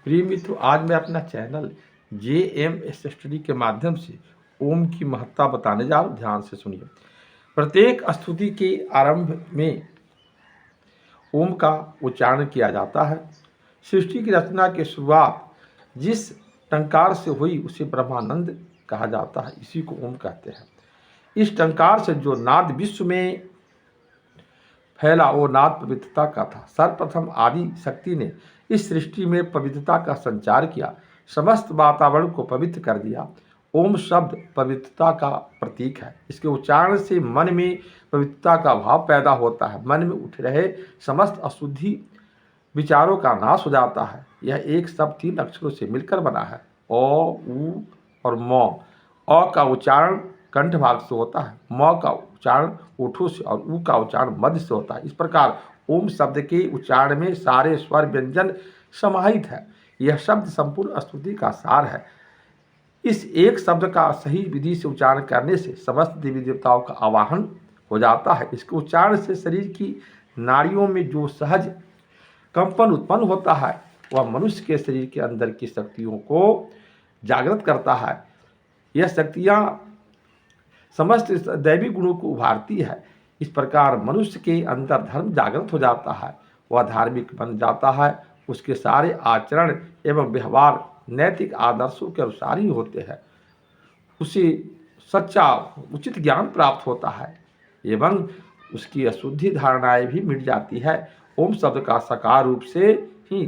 प्रिय मित्रों, आज मैं अपना चैनल JMS स्टडी के माध्यम से ओम की महत्ता बताने जा रहा हूँ। ध्यान से सुनिए। प्रत्येक स्तुति के आरंभ में ओम का उच्चारण किया जाता है। सृष्टि की रचना की शुरुआत जिस टंकार से हुई उसे ब्रह्मानंद कहा जाता है, इसी को ओम कहते हैं। इस टंकार से जो नाद विश्व में फैला वो नाद पवित्रता का था। सर्वप्रथम आदि शक्ति ने इस सृष्टि में पवित्रता का संचार किया, समस्त वातावरण को पवित्र कर दिया। ओम शब्द पवित्रता का प्रतीक है। इसके उच्चारण से मन में पवित्रता का भाव पैदा होता है। मन में उठ रहे समस्त अशुद्धि विचारों का नाश हो जाता है। यह एक शब्द 3 अक्षरों से मिलकर बना है, ओ, ऊ और मौ। अ का उच्चारण कंठ भाग से होता है, म का उच्चारण ओठों से और ऊ का उच्चारण मध्य से होता है। इस प्रकार ओम शब्द के उच्चारण में सारे स्वर व्यंजन समाहित है। यह शब्द संपूर्ण स्तुति का सार है। इस एक शब्द का सही विधि से उच्चारण करने से समस्त देवी देवताओं का आवाहन हो जाता है। इसके उच्चारण से शरीर की नाड़ियों में जो सहज कंपन उत्पन्न होता है वह मनुष्य के शरीर के अंदर की शक्तियों को जागृत करता है। यह शक्तियाँ समस्त दैवी गुणों को उभारती है। इस प्रकार मनुष्य के अंदर धर्म जागृत हो जाता है, वह धार्मिक बन जाता है। उसके सारे आचरण एवं व्यवहार नैतिक आदर्शों के अनुसार ही होते हैं। उसे सच्चा उचित ज्ञान प्राप्त होता है एवं उसकी अशुद्धि धारणाएं भी मिट जाती है। ओम शब्द का साकार रूप से ही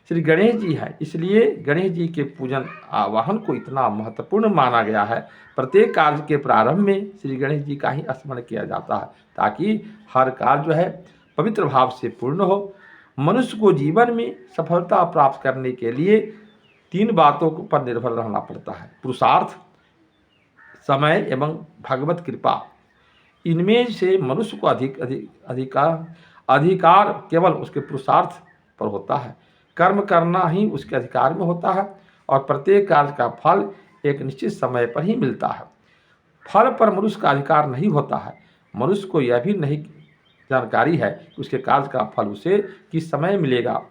श्री गणेश जी है, इसलिए गणेश जी के पूजन आवाहन को इतना महत्वपूर्ण माना गया है। प्रत्येक कार्य के प्रारंभ में श्री गणेश जी का ही स्मरण किया जाता है ताकि हर कार्य जो है पवित्र भाव से पूर्ण हो। मनुष्य को जीवन में सफलता प्राप्त करने के लिए 3 बातों पर निर्भर रहना पड़ता है: पुरुषार्थ, समय एवं भगवत कृपा। इनमें से मनुष्य को अधिकार केवल उसके पुरुषार्थ पर होता है। कर्म करना ही उसके अधिकार में होता है और प्रत्येक कार्य का फल एक निश्चित समय पर ही मिलता है। फल पर मनुष्य का अधिकार नहीं होता है। मनुष्य को यह भी नहीं जानकारी है कि उसके कार्य का फल उसे किस समय मिलेगा।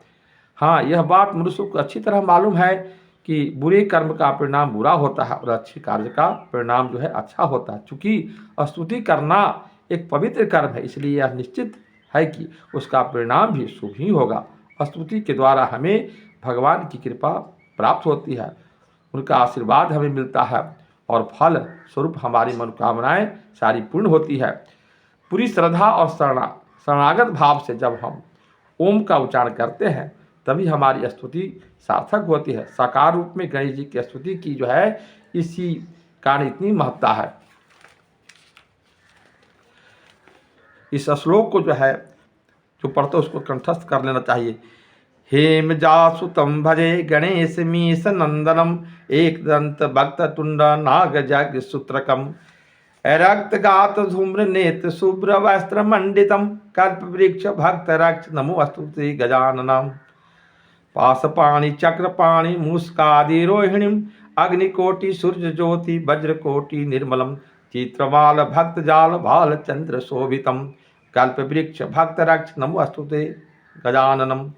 हाँ, यह बात मनुष्य को अच्छी तरह मालूम है कि बुरे कर्म का परिणाम बुरा होता है और अच्छे कार्य का परिणाम जो है अच्छा होता है। चूँकि स्तुति करना एक पवित्र कर्म है, इसलिए यह निश्चित है कि उसका परिणाम भी शुभ ही होगा। स्तुति के द्वारा हमें भगवान की कृपा प्राप्त होती है, उनका आशीर्वाद हमें मिलता है और फल स्वरूप हमारी मनोकामनाएं सारी पूर्ण होती है। पूरी श्रद्धा और शरणागत भाव से जब हम ओम का उच्चारण करते हैं तभी हमारी स्तुति सार्थक होती है। साकार रूप में गणेश जी की स्तुति की जो है इसी कारण इतनी महत्ता है। इस श्लोक को जो है जो पढ़ते उसको कंठस्थ कर लेना चाहिए। हेम जासुतम भजे गणेश मीश नंदनम एकदंत भक्त तुंड नाग जग सूत्रकम रक्त गात धूम्र नेत्र शुभ्र वस्त्र मंडितम कल्प वृक्ष भक्त रक्ष नमो अस्तुते गजाननम पाशपाणि चक्रपाणि मुस्कादि रोहिणीम अग्निकोटि सूर्य ज्योति वज्रकोटि निर्मलम चित्रमाल भक्त जाल भाल चंद्र शोभितम कल्प वृक्ष भक्त रक्ष नमो अस्तुते गजाननम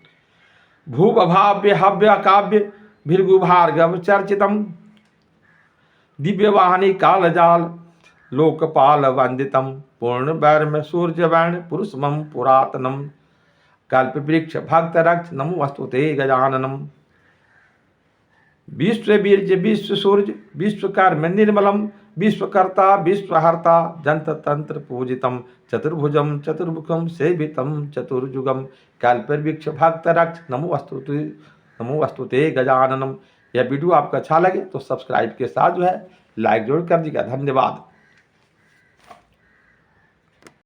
भूभाव्य हव्य काव्य भृगुभार्गव चर्चितम दिव्यवाहिनी कालजाल लोकपाल वंदितम पूर्ण वैर्म सूर्य वर्ण पुरुषमं पुरातनम कल्प वृक्ष भक्त रक्ष नमो अस्तुते गजाननम विश्ववीर्य विश्व सूर्य विश्वकर्म निर्मलम विश्वकर्ता विश्वहर्ता जंत तंत्र पूजितम चतुर्भुजम चतुर्मुखम सेवितम चतुर्युगम कल्प वृक्ष भक्त रक्ष नमो अस्तुते गजाननम। यह वीडियो आपको अच्छा लगे तो सब्सक्राइब के साथ जो है लाइक जरूर कर दीजिएगा। धन्यवाद।